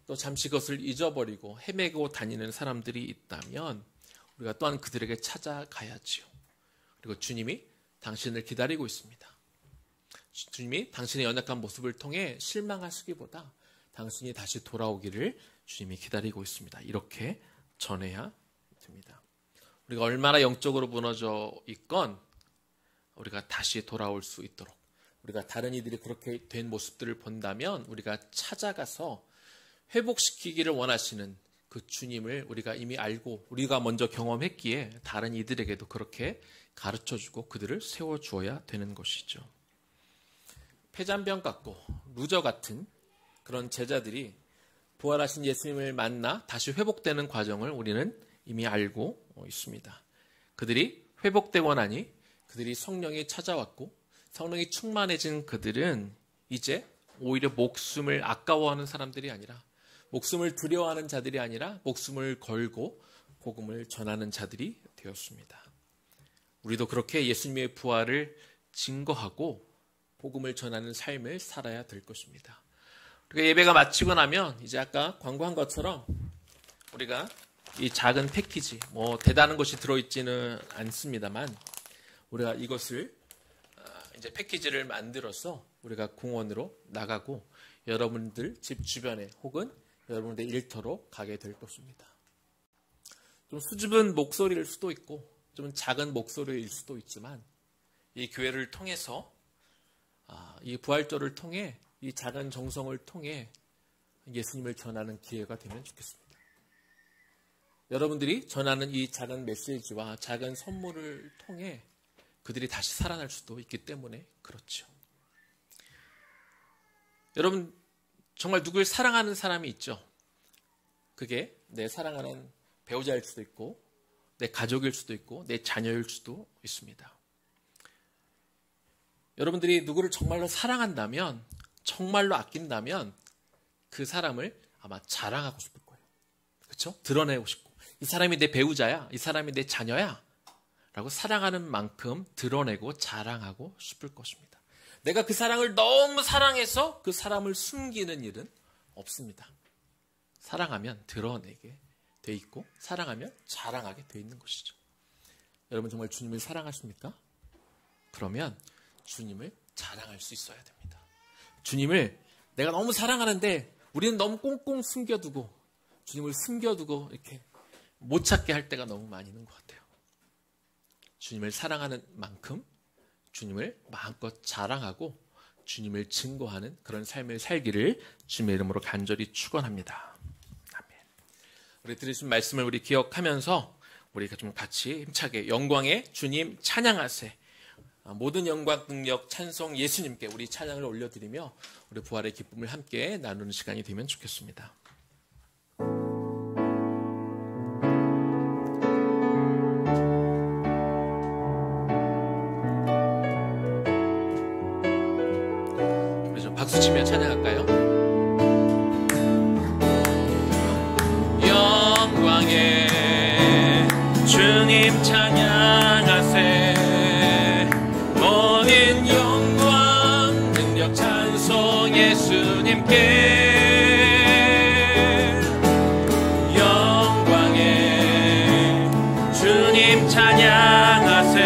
또 잠시 그것을 잊어버리고 헤매고 다니는 사람들이 있다면 우리가 또한 그들에게 찾아가야지요. 그리고 주님이 당신을 기다리고 있습니다. 주님이 당신의 연약한 모습을 통해 실망하시기보다 당신이 다시 돌아오기를 주님이 기다리고 있습니다. 이렇게 전해야 됩니다. 우리가 얼마나 영적으로 무너져 있건 우리가 다시 돌아올 수 있도록 우리가 다른 이들이 그렇게 된 모습들을 본다면 우리가 찾아가서 회복시키기를 원하시는 그 주님을 우리가 이미 알고 우리가 먼저 경험했기에 다른 이들에게도 그렇게 가르쳐주고 그들을 세워주어야 되는 것이죠. 폐잔병 같고 루저 같은 그런 제자들이 부활하신 예수님을 만나 다시 회복되는 과정을 우리는 이미 알고 있습니다. 그들이 회복되고 나니 그들이 성령이 찾아왔고 성령이 충만해진 그들은 이제 오히려 목숨을 아까워하는 사람들이 아니라 목숨을 두려워하는 자들이 아니라 목숨을 걸고 복음을 전하는 자들이 되었습니다. 우리도 그렇게 예수님의 부활을 증거하고 복음을 전하는 삶을 살아야 될 것입니다. 우리가 예배가 마치고 나면 이제 아까 광고한 것처럼 우리가 이 작은 패키지 대단한 것이 들어있지는 않습니다만 우리가 이것을 이제 패키지를 만들어서 우리가 공원으로 나가고 여러분들 집 주변에 혹은 여러분들 일터로 가게 될 것입니다. 좀 수줍은 목소리일 수도 있고 좀 작은 목소리일 수도 있지만 이 교회를 통해서 이 부활절을 통해 이 작은 정성을 통해 예수님을 전하는 기회가 되면 좋겠습니다. 여러분들이 전하는 이 작은 메시지와 작은 선물을 통해 그들이 다시 살아날 수도 있기 때문에 그렇죠. 여러분, 정말 누굴 사랑하는 사람이 있죠. 그게 내 사랑하는 배우자일 수도 있고 내 가족일 수도 있고 내 자녀일 수도 있습니다. 여러분들이 누구를 정말로 사랑한다면, 정말로 아낀다면 그 사람을 아마 자랑하고 싶을 거예요. 그렇죠? 드러내고 싶고, 이 사람이 내 배우자야, 이 사람이 내 자녀야 라고 사랑하는 만큼 드러내고 자랑하고 싶을 것입니다. 내가 그 사랑을 너무 사랑해서 그 사람을 숨기는 일은 없습니다. 사랑하면 드러내게 돼 있고 사랑하면 자랑하게 돼 있는 것이죠. 여러분 정말 주님을 사랑하십니까? 그러면 주님을 자랑할 수 있어야 됩니다. 주님을 내가 너무 사랑하는데 우리는 너무 꽁꽁 숨겨두고 주님을 숨겨두고 이렇게 못 찾게 할 때가 너무 많이 있는 것 같아요. 주님을 사랑하는 만큼 주님을 마음껏 자랑하고 주님을 증거하는 그런 삶을 살기를 주님의 이름으로 간절히 축원합니다. 아멘. 우리 들으신 말씀을 우리 기억하면서 우리가 좀 같이 힘차게 영광의 주님 찬양하세. 모든 영광, 능력, 찬송 예수님께 우리 찬양을 올려드리며 우리 부활의 기쁨을 함께 나누는 시간이 되면 좋겠습니다. 우리 좀 박수 치며 찬양할까요? 영광의 주님 찬양하세. 모든 영광, 능력, 찬송 예수님께. 영광의 주님 찬양하세.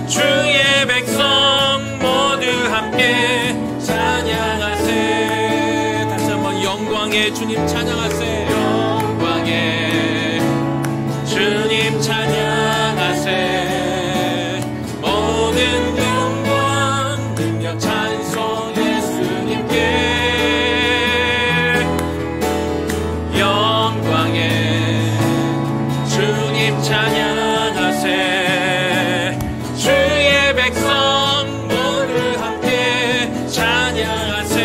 주의 백성 모두 함께 찬양하세. 다시 한번 영광의 주님 찬양하세. 영광의 주님 찬양하세. 모든 영광, 능력, 찬송 예수님께. 영광의 주님 찬양하세. 주의 백성 모두 함께 찬양하세.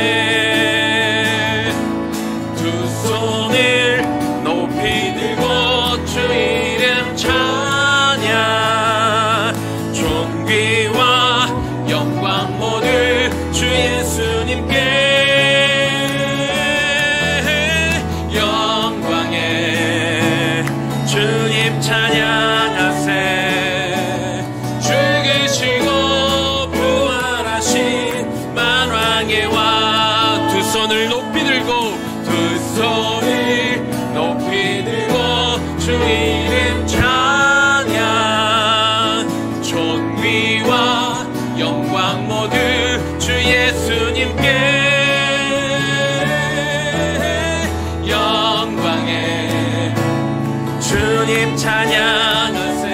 두 손을 높이 들고 주 이름 찬양. 존귀와 영광 모두 주 예수님께. 영광의 주님 찬양하세. 죽으시고 부활하신 만왕의 왕. 두 손을 높이 들고, 두 손을 높이 들고 주 이름 찬양. 존귀와 영광 모두 주 예수님께. 영광의 주님 찬양하세.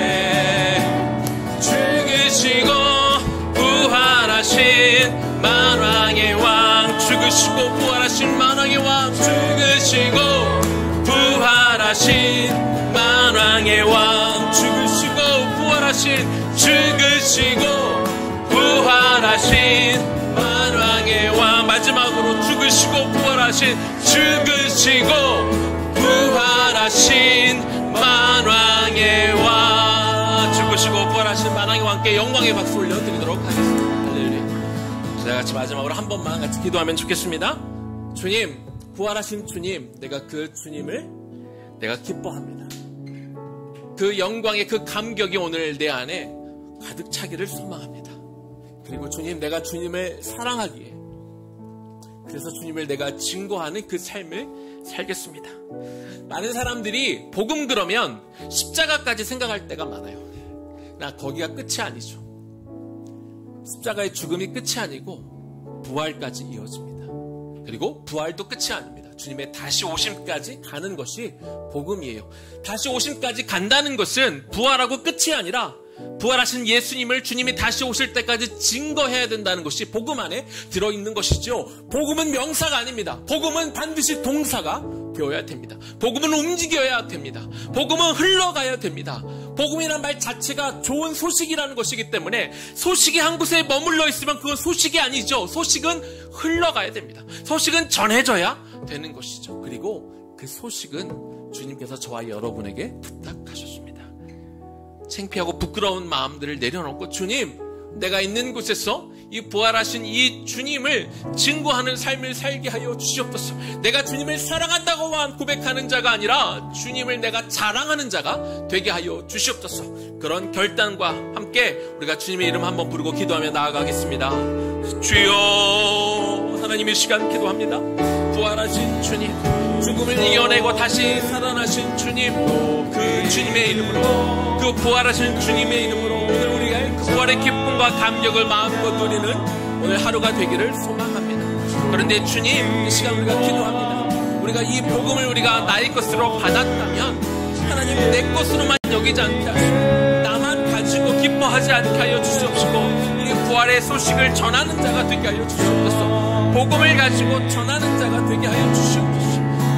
죽으시고 부활하신 만왕의 왕. 죽으시고 부활하신 만왕의 왕. 죽으시고 부활하신 만왕의 왕. 죽으시고 부활하신, 죽으시고 부활하신 만왕의 왕. 마지막으로 죽으시고 부활하신, 죽으시고 부활하신 만왕의 왕. 죽으시고 부활하신 만왕의 왕께 영광의 박수 올려드리도록 하겠습니다. 할렐루야. 자, 같이 마지막으로 한 번만 같이 기도하면 좋겠습니다. 주님, 부활하신 주님, 내가 그 주님을 내가 기뻐합니다. 그 영광의 그 감격이 오늘 내 안에 가득 차기를 소망합니다. 그리고 주님, 내가 주님을 사랑하기에, 그래서 주님을 내가 증거하는 그 삶을 살겠습니다. 많은 사람들이 복음 그러면 십자가까지 생각할 때가 많아요. 나 거기가 끝이 아니죠. 십자가의 죽음이 끝이 아니고 부활까지 이어집니다. 그리고 부활도 끝이 아닙니다. 주님의 다시 오심까지 가는 것이 복음이에요. 다시 오심까지 간다는 것은 부활하고 끝이 아니라 부활하신 예수님을 주님이 다시 오실 때까지 증거해야 된다는 것이 복음 안에 들어있는 것이죠. 복음은 명사가 아닙니다. 복음은 반드시 동사가 되어야 됩니다. 복음은 움직여야 됩니다. 복음은 흘러가야 됩니다. 복음이라는 말 자체가 좋은 소식이라는 것이기 때문에 소식이 한 곳에 머물러 있으면 그건 소식이 아니죠. 소식은 흘러가야 됩니다. 소식은 전해져야 되는 것이죠. 그리고 그 소식은 주님께서 저와 여러분에게 부탁하셨습니다. 창피하고 부끄러운 마음들을 내려놓고 주님, 내가 있는 곳에서 이 부활하신 이 주님을 증거하는 삶을 살게 하여 주시옵소서. 내가 주님을 사랑한다고만 고백하는 자가 아니라 주님을 내가 자랑하는 자가 되게 하여 주시옵소서. 그런 결단과 함께 우리가 주님의 이름 한번 부르고 기도하며 나아가겠습니다. 주여, 하나님의 시간 기도합니다. 부활하신 주님, 죽음을 이겨내고 다시 살아나신 주님, 그 주님의 이름으로, 그 부활하신 주님의 이름으로 오늘 우리가 그 부활의 기쁨과 감격을 마음껏 누리는 오늘 하루가 되기를 소망합니다. 그런데 주님, 이 시간 우리가 기도합니다. 우리가 이 복음을 우리가 나의 것으로 받았다면 하나님 내 것으로만 여기지 않게 하시고 나만 가지고 기뻐하지 않게 하여 주시옵시고 이 부활의 소식을 전하는 자가 되게 하여 주시옵소서. 복음을 가지고 전하는 자가 되게 하여 주시옵소서.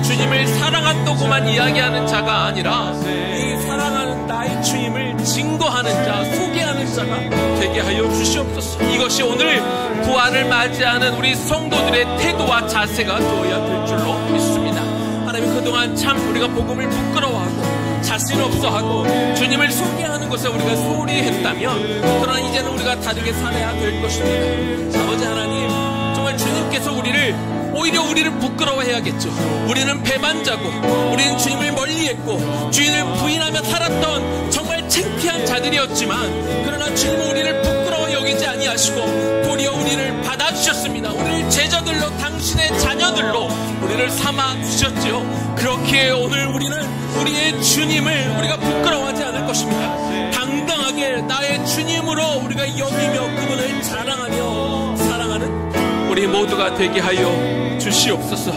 주님을 사랑한다고만 이야기하는 자가 아니라 이 사랑하는 나의 주님을 증거하는 자, 소개하는 자가 되게 하여 주시옵소서. 이것이 오늘 부활을 맞이하는 우리 성도들의 태도와 자세가 되어야 될 줄로 믿습니다. 하나님, 그동안 참 우리가 복음을 부끄러워하고 자신 없어하고 주님을 소개하는 것에 우리가 소홀히 했다면, 그러나 이제는 우리가 다르게 살아야 될 것입니다. 아버지 하나님, 정말 주님께서 오히려 우리를 부끄러워해야겠죠. 우리는 배반자고 우리는 주님을 멀리했고 주인을 부인하며 살았던 정말 창피한 자들이었지만, 그러나 주님은 우리를 부끄러워 여기지 아니하시고 도리어 우리를 받아주셨습니다. 우리를 제자들로, 당신의 자녀들로 우리를 삼아주셨지요. 그렇게 오늘 우리는 우리의 주님을 우리가 부끄러워하지 않을 것입니다. 당당하게 나의 주님으로 우리가 여기며 그분을 자랑하며 사랑하는 우리 모두가 되게 하여 주시옵소서.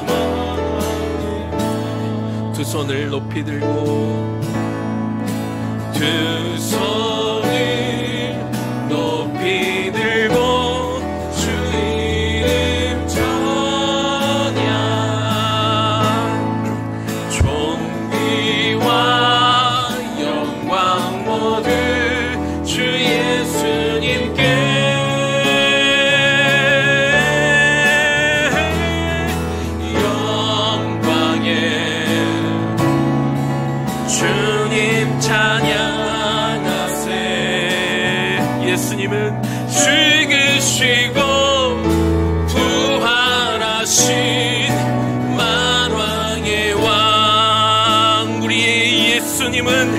두 손을 높이 들고, 두 손을 높이 들고 주 이름 찬양, 존귀와 영광 모두 주 예수님께 예수님은 죽으시고 부활하신 만왕의 왕, 우리의 예수님은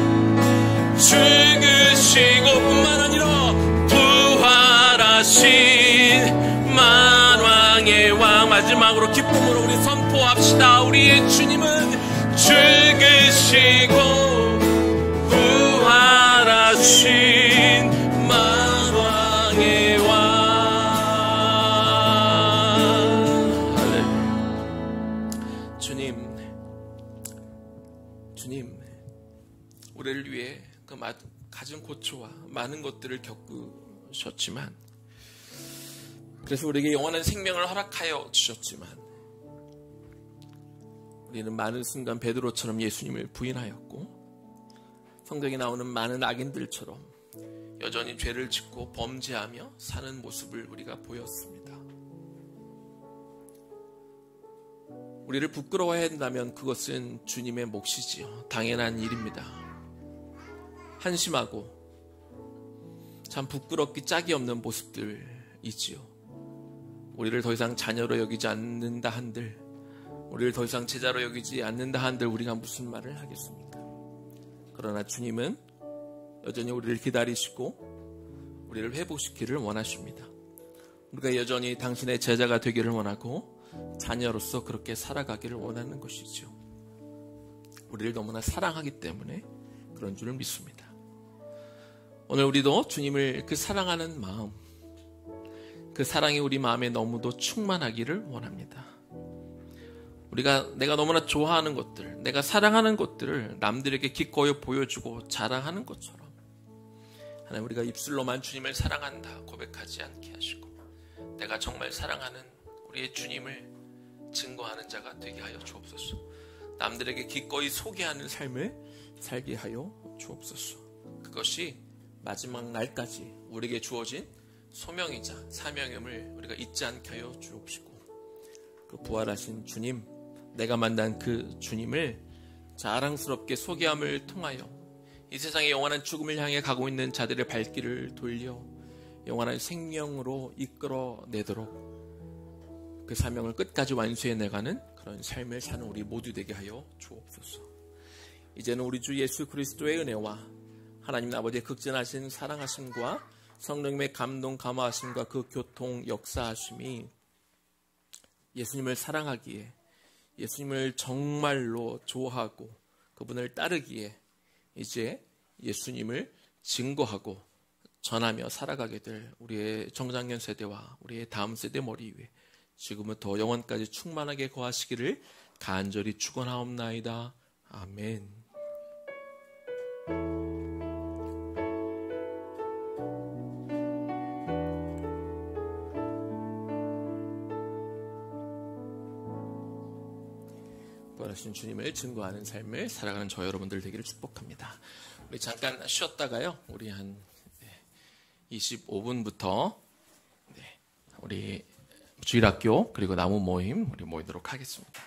죽으시고 뿐만 아니라 부활하신 만왕의 왕. 마지막으로 기쁨으로 우리 선포합시다. 우리의 주님은 죽으시고 부활하신 만왕의 왕. 할렐루야. 주님, 우리를 위해 그 가진 고초와 많은 것들을 겪으셨지만, 그래서 우리에게 영원한 생명을 허락하여 주셨지만, 우리는 많은 순간 베드로처럼 예수님을 부인하였고, 성경에 나오는 많은 악인들처럼 여전히 죄를 짓고 범죄하며 사는 모습을 우리가 보였습니다. 우리를 부끄러워해야 한다면 그것은 주님의 몫이지요. 당연한 일입니다. 한심하고 참 부끄럽기 짝이 없는 모습들이지요. 우리를 더 이상 자녀로 여기지 않는다 한들, 우리를 더 이상 제자로 여기지 않는다 한들 우리가 무슨 말을 하겠습니까? 그러나 주님은 여전히 우리를 기다리시고 우리를 회복시키기를 원하십니다. 우리가 여전히 당신의 제자가 되기를 원하고 자녀로서 그렇게 살아가기를 원하는 것이죠. 우리를 너무나 사랑하기 때문에 그런 줄을 믿습니다. 오늘 우리도 주님을 그 사랑하는 마음, 그 사랑이 우리 마음에 너무도 충만하기를 원합니다. 내가 너무나 좋아하는 것들, 내가 사랑하는 것들을 남들에게 기꺼이 보여주고 자랑하는 것처럼 하나님, 우리가 입술로만 주님을 사랑한다 고백하지 않게 하시고 내가 정말 사랑하는 우리의 주님을 증거하는 자가 되게 하여 주옵소서. 남들에게 기꺼이 소개하는 삶을 살게 하여 주옵소서. 그것이 마지막 날까지 우리에게 주어진 소명이자 사명임을 우리가 잊지 않게 하여 주옵시고, 그 부활하신 주님, 내가 만난 그 주님을 자랑스럽게 소개함을 통하여 이 세상의 영원한 죽음을 향해 가고 있는 자들의 발길을 돌려 영원한 생명으로 이끌어내도록 그 사명을 끝까지 완수해내가는 그런 삶을 사는 우리 모두 되게 하여 주옵소서. 이제는 우리 주 예수 그리스도의 은혜와 하나님 아버지의 극진하신 사랑하심과 성령님의 감동 감화하심과 그 교통 역사하심이 예수님을 사랑하기에, 예수님을 정말로 좋아하고 그분을 따르기에 이제 예수님을 증거하고 전하며 살아가게 될 우리의 정장년 세대와 우리의 다음 세대 머리 위에 지금부터 영원까지 충만하게 거하시기를 간절히 축원하옵나이다. 아멘. 부활하신 주님을 증거하는 삶을 살아가는 저 여러분들 되기를 축복합니다. 우리 잠깐 쉬었다가요, 우리 한 25분부터 우리 주일학교 그리고 나무 모임 우리 모이도록 하겠습니다.